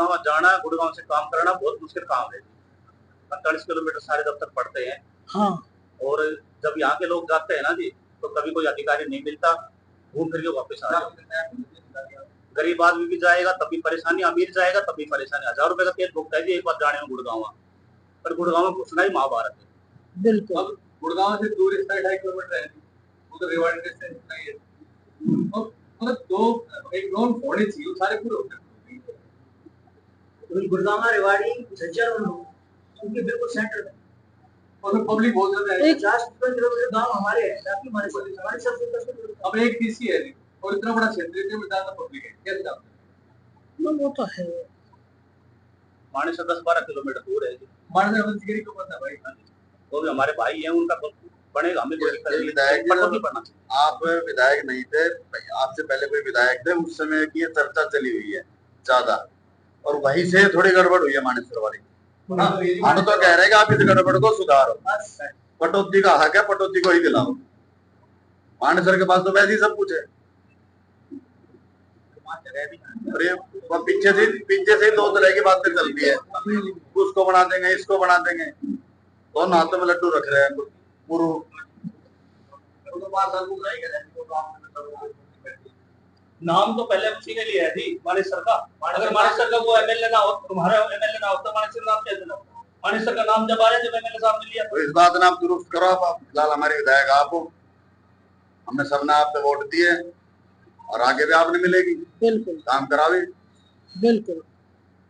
गुड़गांव जाना, गुड़गांव से काम करना बहुत मुश्किल काम है। 48 किलोमीटर सारे दफ्तर पड़ते हैं। हाँ। और जब यहाँ के लोग जाते हैं ना जी, तो कभी कोई अधिकारी नहीं मिलता, घूम फिर के वापस आ जाते। गरीब आदमी भी जाएगा तब भी परेशानी, अमीर जाएगा तब भी परेशानी। 1000 रुपए का तेल भुगता है जी एक बार जाने में गुड़गांव, पर गुड़गांव में घुसना ही महाभारत है। बिल्कुल। गुड़गांव से दूर 2.5 किलोमीटर है, वो तो रेवाड़ी डिस्टेंस नहीं है। मतलब दो एक रोड होने चाहिए, सारे पूरे होते हैं। तो गुड़गांव रेवाड़ी झज्जर उनके बिल्कुल सेंटर में, और पब्लिक बहुत ज्यादा है। 50 किलोमीटर गांव हमारे हैं, बाकी हमारे सबसे। अब एक डीसी है और इतना बड़ा क्षेत्र में ज्यादा पब्लिक है, कैसे आप? वो तो है, माने से 10-12 किलोमीटर दूर है। माने से जिगरी को पता भाई, वो भी हमारे भाई हैं, उनका बनेगा, हमें कोई दिक्कत नहीं। विधायक आप विधायक नहीं थे, आपसे पहले कोई विधायक थे, उस समय की चर्चा चली हुई है ज्यादा, और वहीं से थोड़ी गड़बड़ हुई है मानेसर वाली। हम तो कह रहे हैं कि आप इस गड़बड़ को सुधारो, पटौदी का हक है, पटौदी को ही दिलाओ। मानेसर के पास तो वैसे ही सब कुछ है, पीछे से 2 तरह की बातें चलती है, उसको बना देंगे, इसको बना देंगे, तो हाथों में लड्डू रख रहे हैं पूर्व। नाम तो पहले उसी ने लिया है जी, मानेसर का। अगर मानेसर का वो एमएलए ना हो, तुम्हारा एमएलए ना हो, तो मानेसर नाम कैसे ना? मानेसर का नाम जब आया जब एमएलए साहब ने लिया, तो इस बात ने आप दुरुस्त करो। आप फिलहाल हमारे विधायक आप हो, हमने सबने आप पे वोट दिए और आगे भी आपने मिलेगी। बिल्कुल काम करावे, बिल्कुल।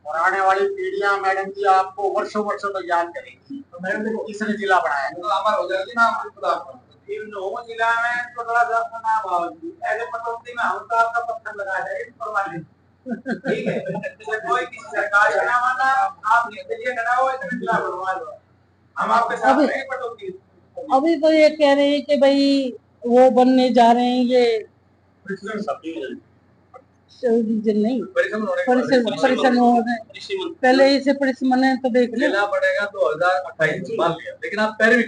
और आने वाली पीढ़ियां मैडम जी आपको वर्षों वर्षों तक याद करेगी। तो मैडम देखो किसने जिला बनाया, तो अमर हो जाएगी ना आपको। जिला में तो थोड़ा सा नाम ऐसे पटौदी में हम तो आपका पत्थर लगा देंगे परवाने, ठीक है। कोई किसी सरकार का नाम आता, आप जिसके लिए खड़ा हो इसमें जिला बनवा लो, हम आपके साथ हैं पटौदी। अभी तो ये कह रहे हैं कि भाई वो बनने जा रहे हैं, ये नहीं परिसर पहले इसे परिसमन है, तो देख लेना पड़ेगा। 2028 मान लिया, लेकिन आप पहले भी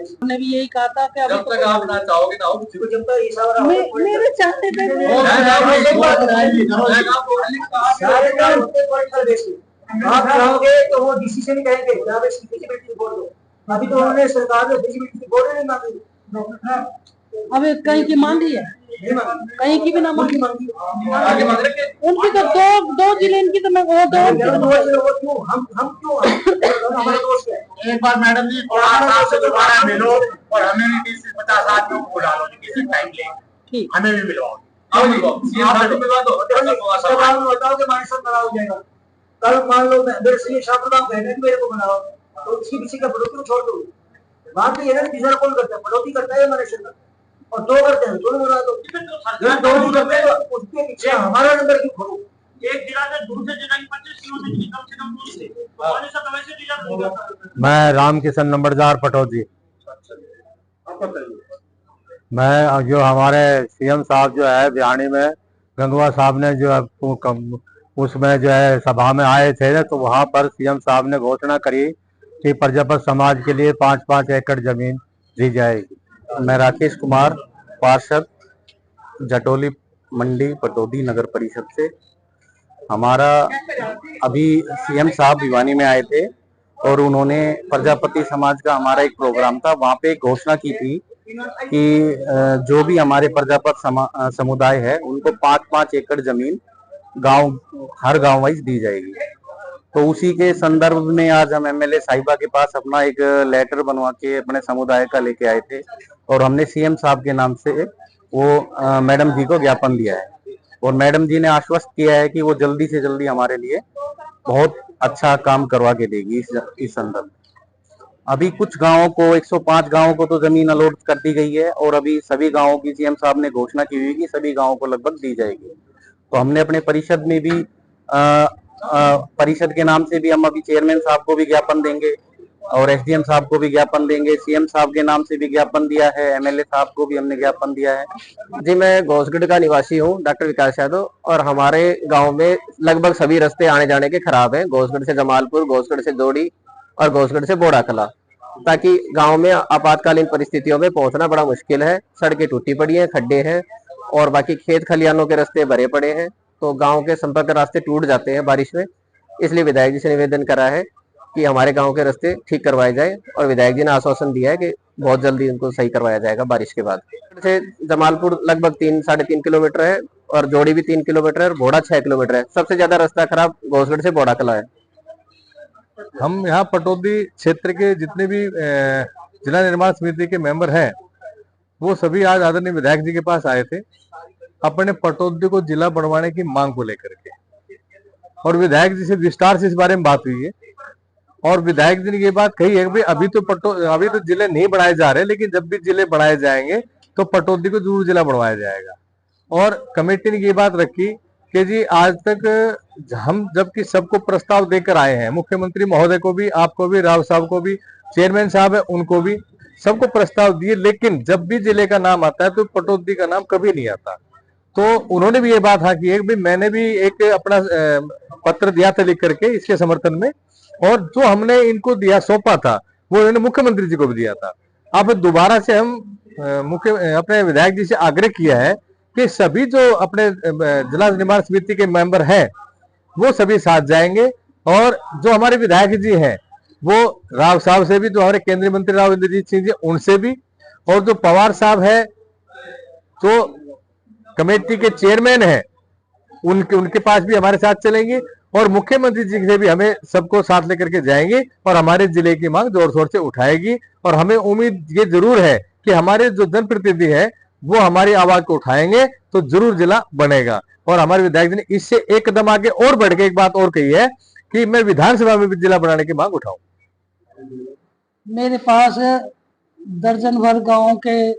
हमने भी यही कहा था कि जब तक आप ना चाहोगे ना हो, जब तक मेरे चाहते थे आप चाहोगे तो वो डिसीजन कहेंगे, अभी तो उन्होंने सरकार ने बोर्ड नहीं मांगी, अबे कहीं की मांगी है, कहीं की भी ना मांगी। उनकी तो दो जिले इनकी, तो मैं वो दो हम क्यों हमारे दोस्त है। एक बार मैडम जी से दोबारा मिलो और हमें भी 20-50 आदमियों को बुला लो, किसी टाइम ले हमें भी मिलवाओ। बताओ कि हमारे साथ लड़ा हो जाएगा। कल मान लो मेरे से शाप्रदान कहने मेरे को बनाओ, तो इसकी किसी का पड़ोसी को छोड़ दो। बात ये है ना, तीसरा कौन करता है, पड़ोसी करता है हमारे शहर, और 2 करते हैं, दोनों बना दो। दोनों करते हैं, उसके पीछे हमारा नंबर क्यों खोलो? एक जिला से दूसरे जिला की 25 किलोमीटर कम से कम दूरी से। मैं रामकिशन नंबरदार पटौदी। मैं जो हमारे सीएम साहब जो है भिवानी में, गंगवा साहब ने जो उसमें जो है सभा में आए थे ना, तो वहाँ पर सीएम साहब ने घोषणा करी कि प्रजापत समाज के लिए 5-5 एकड़ जमीन दी जाएगी। मैं राकेश कुमार, पार्षद, जटोली मंडी पटौदी नगर परिषद से। हमारा अभी सीएम साहब भिवानी में आए थे और उन्होंने प्रजापति समाज का हमारा एक प्रोग्राम था, वहाँ पे घोषणा की थी कि जो भी हमारे प्रजापत समुदाय है उनको 5-5 एकड़ जमीन हर गांव वाइज दी जाएगी। तो उसी के संदर्भ में आज हम एमएलए साहिबा के पास अपना एक लेटर बनवा के अपने समुदाय का लेके आए थे, और हमने सीएम साहब के नाम से वो मैडम जी को ज्ञापन दिया है, और मैडम जी ने आश्वस्त किया है कि वो जल्दी से जल्दी हमारे लिए बहुत अच्छा काम करवा के देगी इस संदर्भ में। अभी कुछ गांवों को 105 गांवों को तो जमीन अलॉट कर दी गई है, और अभी सभी गांवों की सीएम साहब ने घोषणा की हुई कि सभी गांवों को लगभग दी जाएगी। तो हमने अपने परिषद में भी परिषद के नाम से भी हम अभी चेयरमैन साहब को भी ज्ञापन देंगे और एसडीएम साहब को भी ज्ञापन देंगे, सीएम साहब के नाम से भी ज्ञापन दिया है, एमएलए साहब को भी हमने ज्ञापन दिया है। जी, मैं घोषगढ़ का निवासी हूँ, डॉक्टर विकास यादव, और हमारे गांव में लगभग सभी रास्ते आने जाने के खराब हैं। घोषगढ़ से जमालपुर, घोषगढ़ से जोड़ी और घोषगढ़ से बोड़ा कला, ताकि गांव में आपातकालीन परिस्थितियों में पहुंचना बड़ा मुश्किल है। सड़कें टूटी पड़ी हैं, खड्डे हैं, और बाकी खेत खलियानों के रास्ते भरे पड़े हैं, तो गांव के संपर्क रास्ते टूट जाते हैं बारिश में। इसलिए विधायक जी से निवेदन करा है कि हमारे गांव के रास्ते ठीक करवाए जाए, और विधायक जी ने आश्वासन दिया है कि बहुत जल्दी उनको सही करवाया जाएगा बारिश के बाद। से जमालपुर लगभग 3-3.5 किलोमीटर है, और जोड़ी भी 3 किलोमीटर है, और बोड़ा 6 किलोमीटर है। सबसे ज्यादा रास्ता खराब घोसगढ़ से बोड़ा कला है। हम यहाँ पटौदी क्षेत्र के जितने भी जिला निर्माण समिति के मेंबर हैं, वो सभी आज आदरणीय विधायक जी के पास आए थे अपने पटौदी को जिला बनवाने की मांग को लेकर के, और विधायक जी से विस्तार से इस बारे में बात हुई है। और विधायक जी ने ये बात कही है कि अभी तो जिले नहीं बनाए जा रहे, लेकिन जब भी जिले बनाए जाएंगे तो पटौदी को जरूर जिला बनवाया जाएगा। और कमेटी ने ये बात रखी कि जी आज तक हम जबकि सबको प्रस्ताव देकर आए हैं, मुख्यमंत्री महोदय को भी, आपको भी, राव साहब को भी, चेयरमैन साहब है उनको भी, सबको प्रस्ताव दिए, लेकिन जब भी जिले का नाम आता है तो पटौदी का नाम कभी नहीं आता। तो उन्होंने भी ये बात हाँ की है कि मैंने भी एक अपना पत्र दिया था लिख करके इसके समर्थन में, और जो हमने इनको दिया सौंपा था वो इन्होंने मुख्यमंत्री जी को भी दिया था। अब दोबारा से हम अपने विधायक जी से आग्रह किया है कि सभी जो अपने जिला निर्माण समिति के मेंबर हैं वो सभी साथ जाएंगे, और जो हमारे विधायक जी हैं वो राव साहब से भी, जो हमारे केंद्रीय मंत्री राव इंद्रजीत सिंह जी उनसे भी, और जो पवार साहब है जो कमेटी के चेयरमैन हैं उनके पास भी हमारे साथ चलेंगे, और मुख्यमंत्री जी से भी हमें सबको साथ लेकर के जाएंगे, और हमारे जिले की मांग जोर शोर से उठाएगी। और हमें उम्मीद ये जरूर है कि हमारे जो जनप्रतिनिधि है वो हमारी आवाज को उठाएंगे तो जरूर जिला बनेगा। और हमारे विधायक जी ने इससे एक कदम आगे और बढ़ के एक बात और कही है कि मैं विधानसभा में भी जिला बनाने की मांग उठाऊं। मेरे पास दर्जन भर गांव के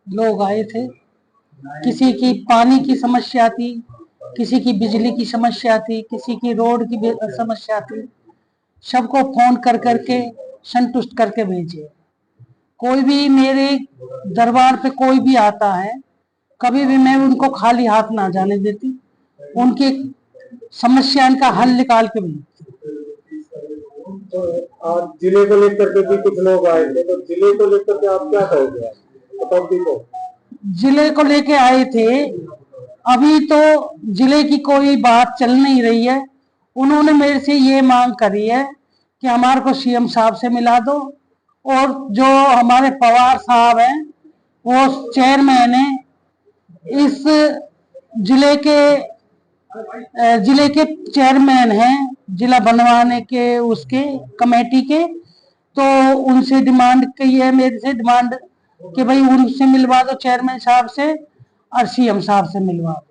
लोग आए थे। किसी की पानी की समस्या थी, किसी की बिजली की समस्या थी, किसी की रोड की समस्या थी। सबको फोन कर करके संतुष्ट करके भेजे। कोई भी मेरे दरबार पे कोई भी आता है, कभी भी मैं उनको खाली हाथ ना जाने देती, उनकी समस्या का हल निकाल के भेजती। तो आज जिले को लेकर के भी कुछ लोग आए थे, तो जिले को लेकर के आप क्या कहोगे? पटौदी को जिले को लेके आए थे, अभी तो जिले की कोई बात चल नहीं रही है। उन्होंने मेरे से ये मांग करी है कि हमारे को सीएम साहब से मिला दो, और जो हमारे पवार साहब हैं वो चेयरमैन है इस जिले के चेयरमैन हैं जिला बनवाने के उसके कमेटी के। तो उनसे डिमांड की है, मेरे से डिमांड कि भाई उनसे मिलवा दो, चेयरमैन साहब से और सीएम साहब से मिलवा दो।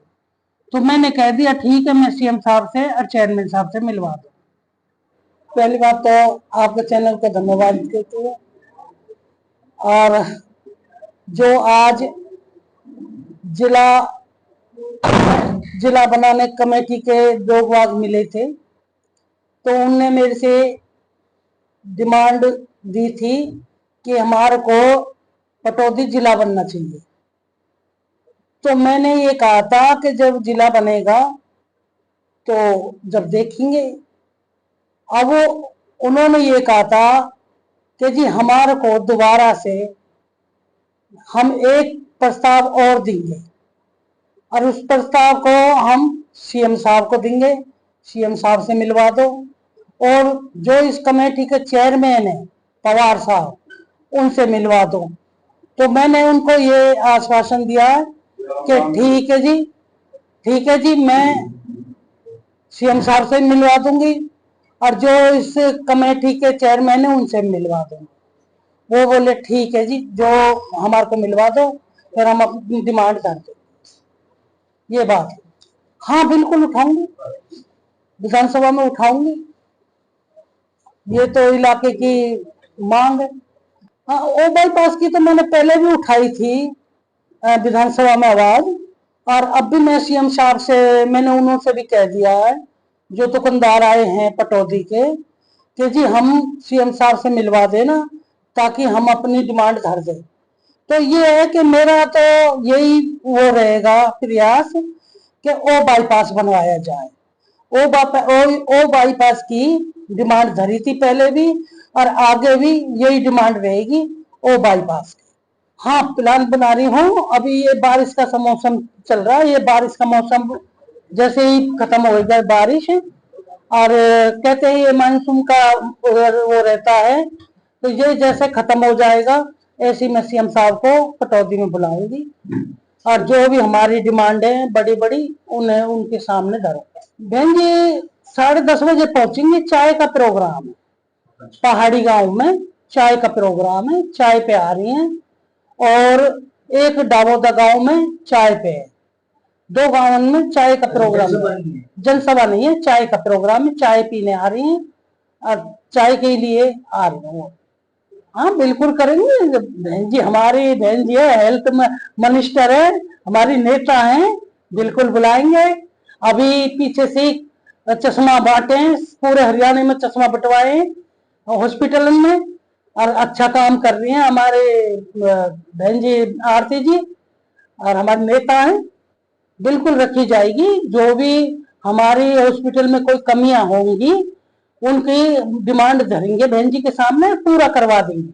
तो मैंने कह दिया ठीक है, मैं सीएम साहब से और चेयरमैन साहब से मिलवा दो। पहली बात तो आपके चैनल को धन्यवाद देती हूँ। और जो आज जिला बनाने कमेटी के लोग वाग मिले थे, तो उनने मेरे से डिमांड दी थी कि हमारे को पटौदी जिला बनना चाहिए। तो मैंने ये कहा था कि जब जिला बनेगा तो जब देखेंगे। अब उन्होंने ये कहा था कि जी हमारे को दोबारा से हम एक प्रस्ताव और देंगे, और उस प्रस्ताव को हम सीएम साहब को देंगे, सीएम साहब से मिलवा दो। और जो इस कमेटी के चेयरमैन है पवार साहब, उनसे मिलवा दो। तो मैंने उनको ये आश्वासन दिया कि ठीक है जी, मैं सीएम साहब से मिलवा दूंगी, और जो इस कमेटी के चेयरमैन है उनसे मिलवा दूंगी। वो बोले ठीक है जी, जो हमारे को मिलवा दो, फिर हम अपनी डिमांड कर दो। ये बात है। हाँ बिल्कुल उठाऊंगी, विधानसभा में उठाऊंगी। ये तो इलाके की मांग है। हाँ, ओ बाईपास की तो मैंने पहले भी उठाई थी विधानसभा में आवाज, और अब भी मैं सीएम साहब से, मैंने उन्होंने भी कह दिया है जो दुकानदार आए हैं पटौदी के, कि जी हम सीएम साहब से मिलवा देना ताकि हम अपनी डिमांड धर दें। तो ये है कि मेरा तो यही वो रहेगा प्रयास कि ओ बाईपास बनवाया जाए। ओ बाईपास की डिमांड धरी थी पहले भी, और आगे भी यही डिमांड रहेगी ओ बाईपास की। हाँ, प्लान बना रही हूँ। अभी ये बारिश का मौसम चल रहा है, ये बारिश का मौसम जैसे ही खत्म हो जाए बारिश, और कहते हैं ये मानसून का वो रहता है, तो ये जैसे खत्म हो जाएगा ऐसी मैं सीएम साहब को कटौती में बुलाऊंगी, और जो भी हमारी डिमांड है बड़ी बड़ी उन्हें उनके सामने धरूंगा। बहन जी 10:30 बजे पहुंचेंगे। चाय का प्रोग्राम है पहाड़ी गांव में, चाय का प्रोग्राम है, चाय पे आ रही हैं, और एक दामोदा गांव में चाय पे है। 2 गांवों में चाय का प्रोग्राम है, जनसभा नहीं है, चाय का प्रोग्राम है। चाय पीने आ रही हैं और चाय के लिए आ रही हैं वो। हाँ बिल्कुल करेंगे बहन जी, हमारी बहन जी है, हेल्थ मिनिस्टर है, हमारी नेता हैं, बिल्कुल बुलाएंगे। अभी पीछे से चश्मा बांटे हैं, पूरे हरियाणा में चश्मा बंटवाए हॉस्पिटल में, और अच्छा काम कर रही हैं हमारे बहन जी आरती जी, और हमारे नेता हैं। बिल्कुल रखी जाएगी, जो भी हमारी हॉस्पिटल में कोई कमियां होंगी उनकी डिमांड धरेंगे बहन जी के सामने, पूरा करवा देंगे।